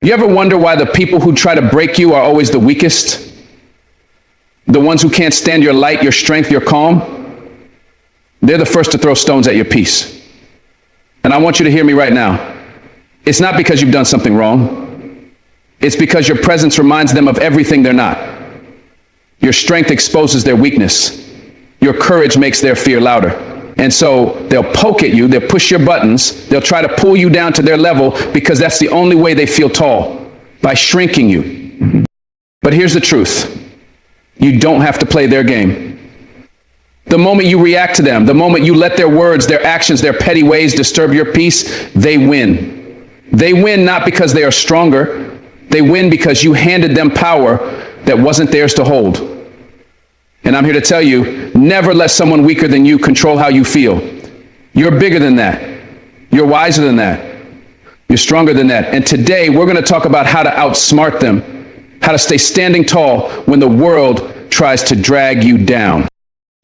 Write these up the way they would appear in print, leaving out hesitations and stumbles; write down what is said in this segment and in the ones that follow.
You ever wonder why the people who try to break you are always the weakest? The ones who can't stand your light, your strength, your calm? They're the first to throw stones at your peace. And I want you to hear me right now. It's not because you've done something wrong. It's because your presence reminds them of everything they're not. Your strength exposes their weakness. Your courage makes their fear louder. And so they'll poke at you, they'll push your buttons, they'll try to pull you down to their level because that's the only way they feel tall, by shrinking you. But here's the truth. You don't have to play their game. The moment you react to them, the moment you let their words, their actions, their petty ways disturb your peace, they win. They win not because they are stronger, they win because you handed them power that wasn't theirs to hold. And I'm here to tell you, never let someone weaker than you control how you feel. You're bigger than that. You're wiser than that. You're stronger than that. And today we're going to talk about how to outsmart them, how to stay standing tall when the world tries to drag you down.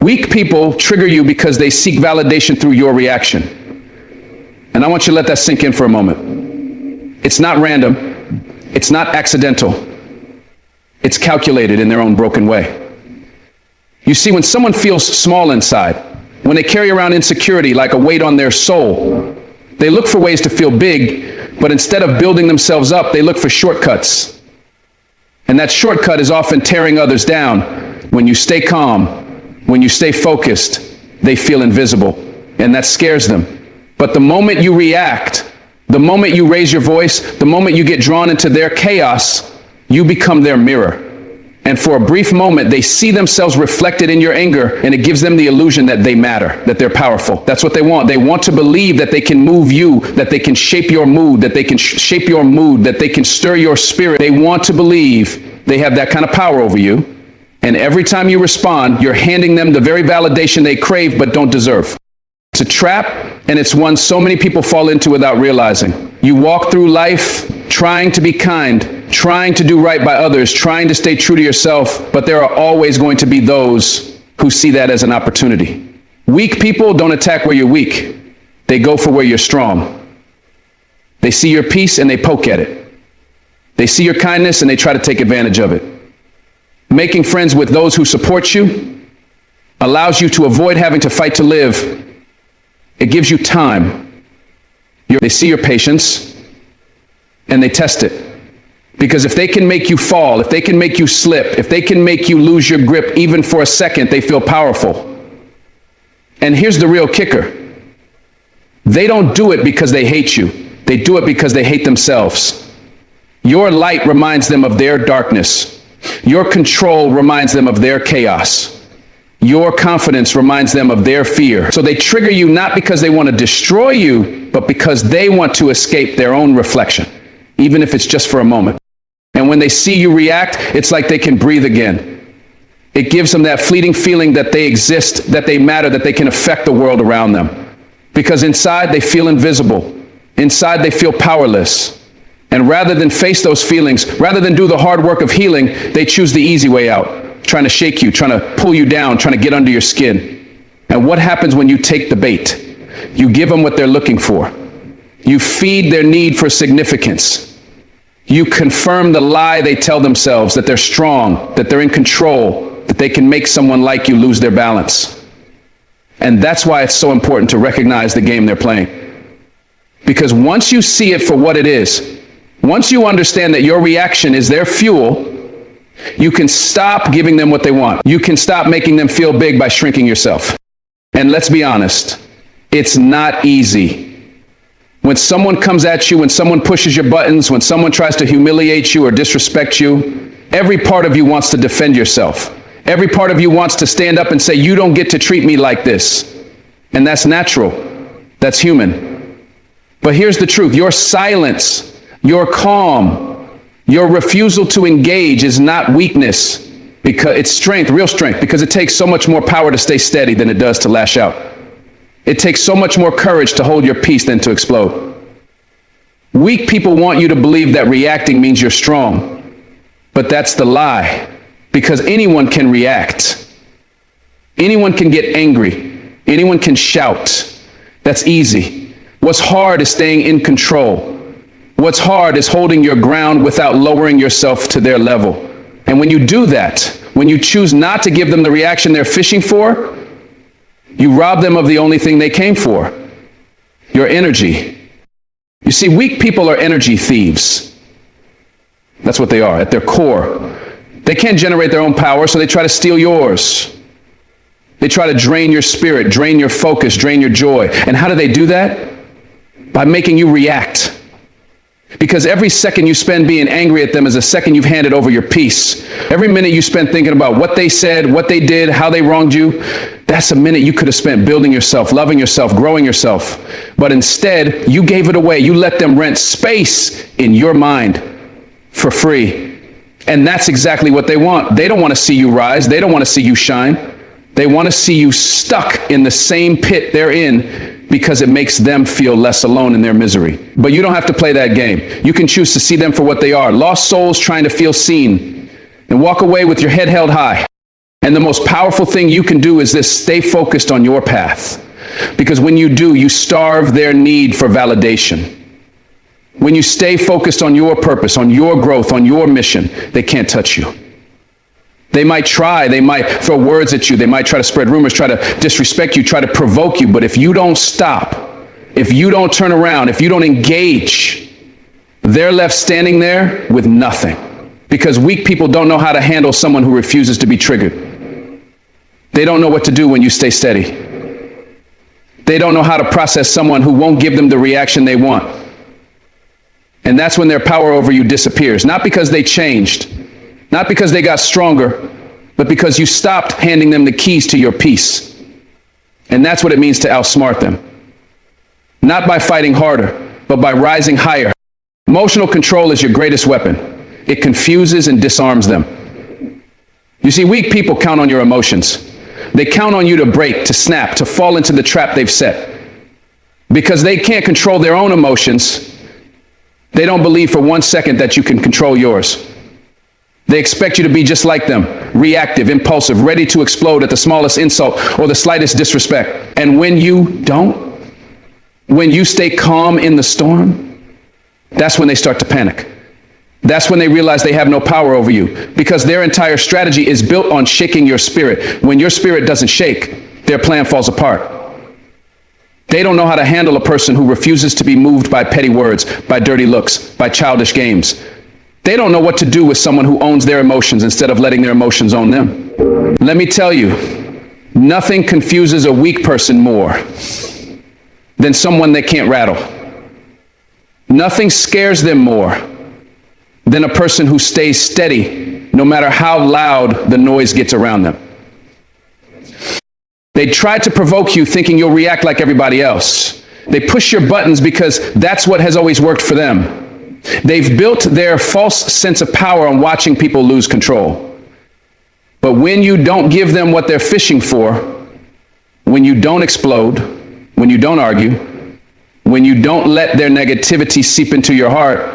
Weak people trigger you because they seek validation through your reaction. And I want you to let that sink in for a moment. It's not random. It's not accidental. It's calculated in their own broken way. You see, when someone feels small inside, when they carry around insecurity like a weight on their soul, they look for ways to feel big, but instead of building themselves up, they look for shortcuts. And that shortcut is often tearing others down. When you stay calm, when you stay focused, they feel invisible, and that scares them. But the moment you react, the moment you raise your voice, the moment you get drawn into their chaos, you become their mirror. And for a brief moment, they see themselves reflected in your anger, and it gives them the illusion that they matter, that they're powerful. That's what they want. They want to believe that they can move you, that they can shape your mood, that they can shape your mood, that they can stir your spirit. They want to believe they have that kind of power over you. And every time you respond, you're handing them the very validation they crave but don't deserve. It's a trap, and it's one so many people fall into without realizing. You walk through life trying to be kind, trying to do right by others, trying to stay true to yourself, but there are always going to be those who see that as an opportunity. Weak people don't attack where you're weak. They go for where you're strong. They see your peace and they poke at it. They see your kindness and they try to take advantage of it. Making friends with those who support you allows you to avoid having to fight to live. It gives you time. They see your patience and they test it. Because if they can make you fall, if they can make you slip, if they can make you lose your grip even for a second, they feel powerful. And here's the real kicker. They don't do it because they hate you. They do it because they hate themselves. Your light reminds them of their darkness. Your control reminds them of their chaos. Your confidence reminds them of their fear. So they trigger you not because they want to destroy you, but because they want to escape their own reflection, even if it's just for a moment. And when they see you react, it's like they can breathe again. It gives them that fleeting feeling that they exist, that they matter, that they can affect the world around them. Because inside they feel invisible. Inside they feel powerless. And rather than face those feelings, rather than do the hard work of healing, they choose the easy way out, trying to shake you, trying to pull you down, trying to get under your skin. And what happens when you take the bait? You give them what they're looking for. You feed their need for significance. You confirm the lie they tell themselves, that they're strong, that they're in control, that they can make someone like you lose their balance. And that's why it's so important to recognize the game they're playing. Because once you see it for what it is, once you understand that your reaction is their fuel, you can stop giving them what they want. You can stop making them feel big by shrinking yourself. And let's be honest, it's not easy. When someone comes at you, when someone pushes your buttons, when someone tries to humiliate you or disrespect you, every part of you wants to defend yourself. Every part of you wants to stand up and say, you don't get to treat me like this. And that's natural. That's human. But here's the truth. Your silence, your calm, your refusal to engage is not weakness, because it's strength, real strength, because it takes so much more power to stay steady than it does to lash out. It takes so much more courage to hold your peace than to explode. Weak people want you to believe that reacting means you're strong, but that's the lie, because anyone can react. Anyone can get angry. Anyone can shout. That's easy. What's hard is staying in control. What's hard is holding your ground without lowering yourself to their level. And when you do that, when you choose not to give them the reaction they're fishing for, you rob them of the only thing they came for, your energy. You see, weak people are energy thieves. That's what they are at their core. They can't generate their own power, so they try to steal yours. They try to drain your spirit, drain your focus, drain your joy. And how do they do that? By making you react. Because every second you spend being angry at them is a second you've handed over your peace. Every minute you spend thinking about what they said, what they did, how they wronged you, that's a minute you could have spent building yourself, loving yourself, growing yourself. But instead, you gave it away. You let them rent space in your mind for free. And that's exactly what they want. They don't want to see you rise. They don't want to see you shine. They want to see you stuck in the same pit they're in because it makes them feel less alone in their misery. But you don't have to play that game. You can choose to see them for what they are, lost souls trying to feel seen, and walk away with your head held high. And the most powerful thing you can do is this: stay focused on your path. Because when you do, you starve their need for validation. When you stay focused on your purpose, on your growth, on your mission, they can't touch you. They might try, they might throw words at you, they might try to spread rumors, try to disrespect you, try to provoke you, but if you don't stop, if you don't turn around, if you don't engage, they're left standing there with nothing. Because weak people don't know how to handle someone who refuses to be triggered. They don't know what to do when you stay steady. They don't know how to process someone who won't give them the reaction they want. And that's when their power over you disappears. Not because they changed, not because they got stronger, but because you stopped handing them the keys to your peace. And that's what it means to outsmart them. Not by fighting harder, but by rising higher. Emotional control is your greatest weapon. It confuses and disarms them. You see, weak people count on your emotions. They count on you to break, to snap, to fall into the trap they've set. Because they can't control their own emotions, they don't believe for 1 second that you can control yours. They expect you to be just like them, reactive, impulsive, ready to explode at the smallest insult or the slightest disrespect. And when you don't, when you stay calm in the storm, that's when they start to panic. That's when they realize they have no power over you, because their entire strategy is built on shaking your spirit. When your spirit doesn't shake, their plan falls apart. They don't know how to handle a person who refuses to be moved by petty words, by dirty looks, by childish games. They don't know what to do with someone who owns their emotions instead of letting their emotions own them. Let me tell you, nothing confuses a weak person more than someone they can't rattle. Nothing scares them more than a person who stays steady no matter how loud the noise gets around them. They try to provoke you thinking you'll react like everybody else. They push your buttons because that's what has always worked for them. They've built their false sense of power on watching people lose control. But when you don't give them what they're fishing for, when you don't explode, when you don't argue, when you don't let their negativity seep into your heart,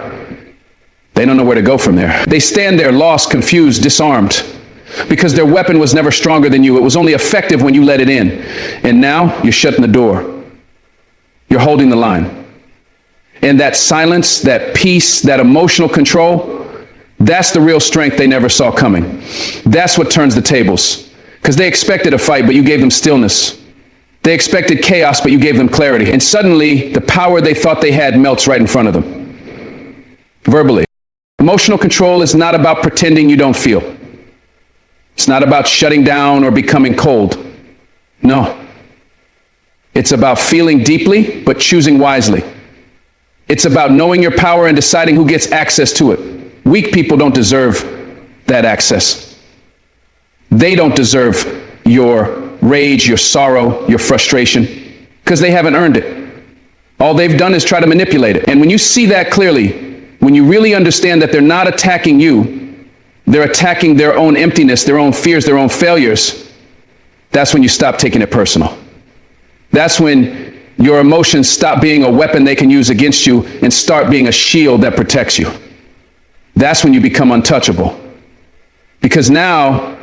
they don't know where to go from there. They stand there lost, confused, disarmed, because their weapon was never stronger than you. It was only effective when you let it in. And now you're shutting the door. You're holding the line. And that silence, that peace, that emotional control, that's the real strength they never saw coming. That's what turns the tables. Because they expected a fight, but you gave them stillness. They expected chaos, but you gave them clarity. And suddenly, the power they thought they had melts right in front of them. Verbally. Emotional control is not about pretending you don't feel. It's not about shutting down or becoming cold. No. It's about feeling deeply, but choosing wisely. It's about knowing your power and deciding who gets access to it. Weak people don't deserve that access. They don't deserve your rage, your sorrow, your frustration, because they haven't earned it. All they've done is try to manipulate it. And when you see that clearly, when you really understand that they're not attacking you, they're attacking their own emptiness, their own fears, their own failures, that's when you stop taking it personal. That's when your emotions stop being a weapon they can use against you and start being a shield that protects you. That's when you become untouchable. Because now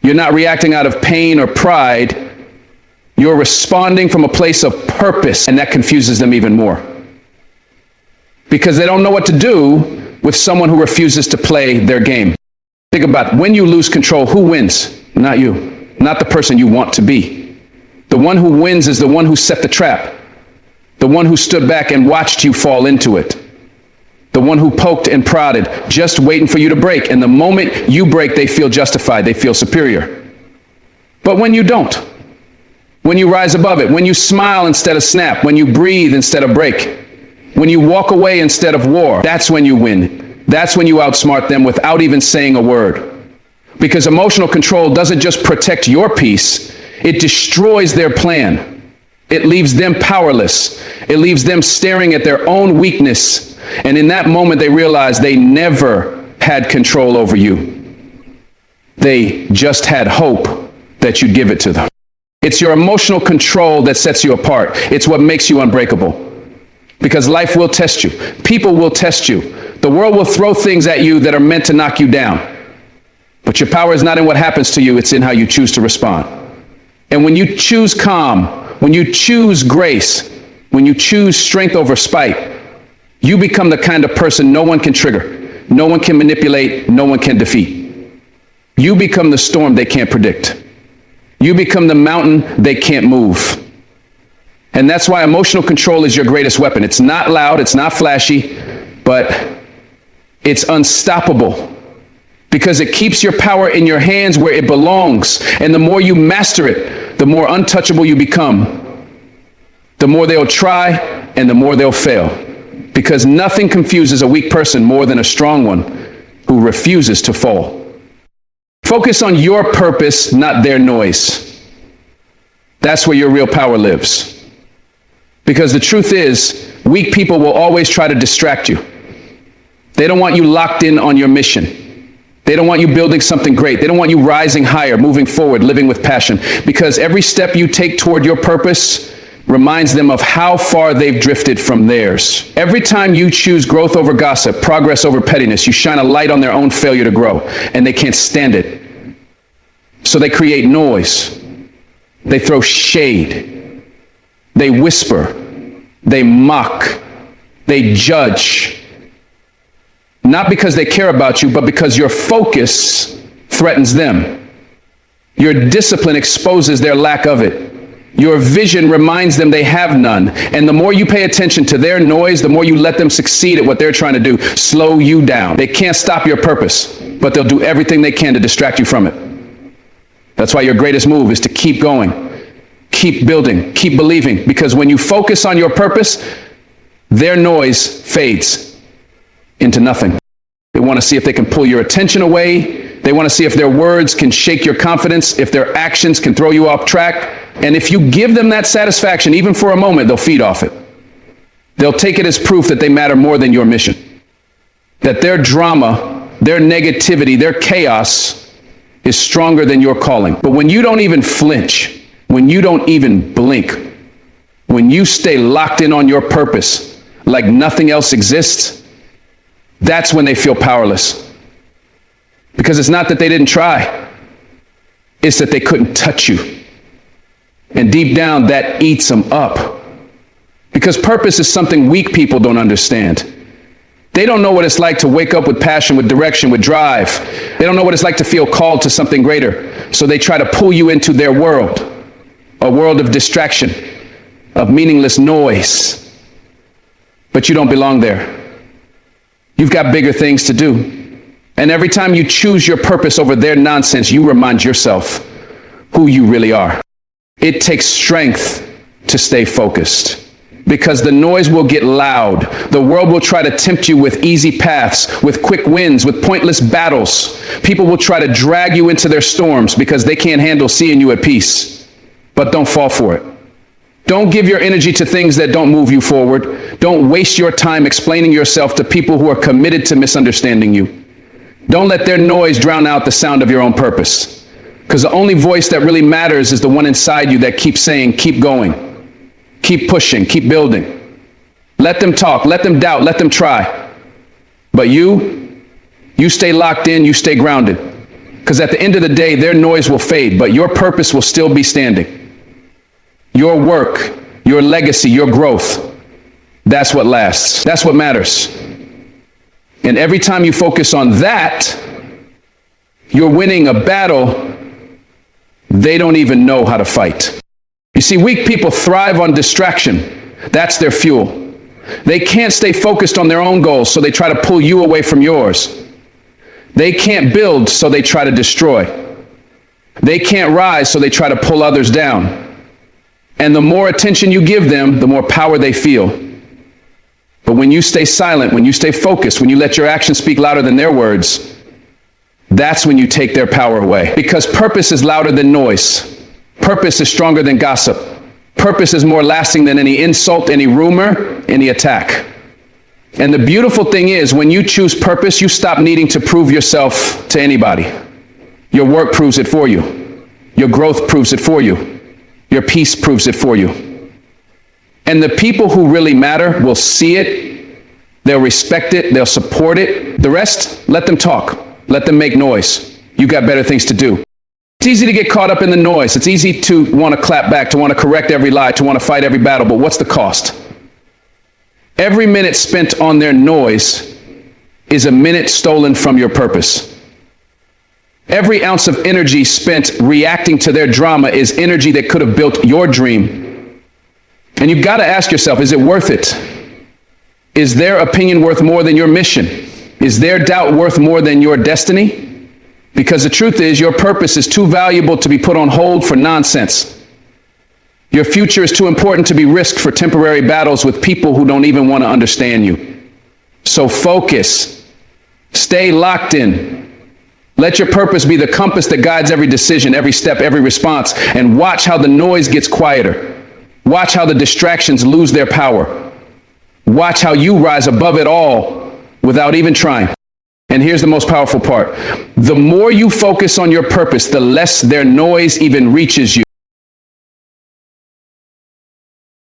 you're not reacting out of pain or pride. You're responding from a place of purpose, and that confuses them even more. because they don't know what to do with someone who refuses to play their game. Think about it. When you lose control, who wins? Not you, not the person you want to be. The one who wins is the one who set the trap, the one who stood back and watched you fall into it, the one who poked and prodded, just waiting for you to break. And the moment you break, they feel justified, they feel superior. But when you don't, when you rise above it, when you smile instead of snap, when you breathe instead of break, when you walk away instead of war, that's when you win. That's when you outsmart them without even saying a word. Because emotional control doesn't just protect your peace, it destroys their plan. It leaves them powerless. It leaves them staring at their own weakness. And in that moment, they realize they never had control over you. They just had hope that you'd give it to them. It's your emotional control that sets you apart. It's what makes you unbreakable. Because life will test you. People will test you. The world will throw things at you that are meant to knock you down. But your power is not in what happens to you, it's in how you choose to respond. And when you choose calm, when you choose grace, when you choose strength over spite, you become the kind of person no one can trigger, no one can manipulate, no one can defeat. You become the storm they can't predict. You become the mountain they can't move. And that's why emotional control is your greatest weapon. It's not loud, it's not flashy, but it's unstoppable. Because it keeps your power in your hands where it belongs. And the more you master it, the more untouchable you become. The more they'll try and the more they'll fail. Because nothing confuses a weak person more than a strong one who refuses to fall. Focus on your purpose, not their noise. That's where your real power lives. Because the truth is, weak people will always try to distract you. They don't want you locked in on your mission. They don't want you building something great. They don't want you rising higher, moving forward, living with passion. Because every step you take toward your purpose reminds them of how far they've drifted from theirs. Every time you choose growth over gossip, progress over pettiness, you shine a light on their own failure to grow, and they can't stand it. So they create noise. They throw shade. They whisper. They mock. They judge. Not because they care about you, but because your focus threatens them. Your discipline exposes their lack of it. Your vision reminds them they have none. And the more you pay attention to their noise, the more you let them succeed at what they're trying to do, slow you down. They can't stop your purpose, but they'll do everything they can to distract you from it. That's why your greatest move is to keep going, keep building, keep believing. Because when you focus on your purpose, their noise fades into nothing. They want to see if they can pull your attention away. They want to see if their words can shake your confidence, if their actions can throw you off track. And if you give them that satisfaction, even for a moment, they'll feed off it. They'll take it as proof that they matter more than your mission. That their drama, their negativity, their chaos is stronger than your calling. But when you don't even flinch, when you don't even blink, when you stay locked in on your purpose like nothing else exists, that's when they feel powerless. Because it's not that they didn't try, it's that they couldn't touch you. And deep down, that eats them up. Because purpose is something weak people don't understand. They don't know what it's like to wake up with passion, with direction, with drive. They don't know what it's like to feel called to something greater. So they try to pull you into their world, a world of distraction, of meaningless noise. But you don't belong there. You've got bigger things to do. And every time you choose your purpose over their nonsense, you remind yourself who you really are. It takes strength to stay focused. Because the noise will get loud. The world will try to tempt you with easy paths, with quick wins, with pointless battles. People will try to drag you into their storms because they can't handle seeing you at peace. But don't fall for it. Don't give your energy to things that don't move you forward. Don't waste your time explaining yourself to people who are committed to misunderstanding you. Don't let their noise drown out the sound of your own purpose. Because the only voice that really matters is the one inside you that keeps saying, keep going. Keep pushing, keep building. Let them talk, let them doubt, let them try. But you stay locked in, you stay grounded. Because at the end of the day, their noise will fade, but your purpose will still be standing. Your work, your legacy, your growth, That's what lasts. That's what matters. And every time you focus on that, you're winning a battle they don't even know how to fight. You see, weak people thrive on distraction. That's their fuel. They can't stay focused on their own goals, so they try to pull you away from yours. They can't build, so they try to destroy. They can't rise, so they try to pull others down. And the more attention you give them, the more power they feel. But when you stay silent, when you stay focused, when you let your actions speak louder than their words, that's when you take their power away. Because purpose is louder than noise. Purpose is stronger than gossip. Purpose is more lasting than any insult, any rumor, any attack. And the beautiful thing is, when you choose purpose, you stop needing to prove yourself to anybody. Your work proves it for you. Your growth proves it for you. Your peace proves it for you. And the people who really matter will see it, they'll respect it, they'll support it. The rest, let them talk. Let them make noise. You got better things to do. It's easy to get caught up in the noise. It's easy to want to clap back, to want to correct every lie, to want to fight every battle. But what's the cost? Every minute spent on their noise is a minute stolen from your purpose. Every ounce of energy spent reacting to their drama is energy that could have built your dream. And you've got to ask yourself, is it worth it? Is their opinion worth more than your mission? Is their doubt worth more than your destiny? Because the truth is, your purpose is too valuable to be put on hold for nonsense. Your future is too important to be risked for temporary battles with people who don't even want to understand you. So focus. Stay locked in. Let your purpose be the compass that guides every decision, every step, every response, and watch how the noise gets quieter. Watch how the distractions lose their power. Watch how you rise above it all without even trying. And here's the most powerful part. The more you focus on your purpose, the less their noise even reaches you.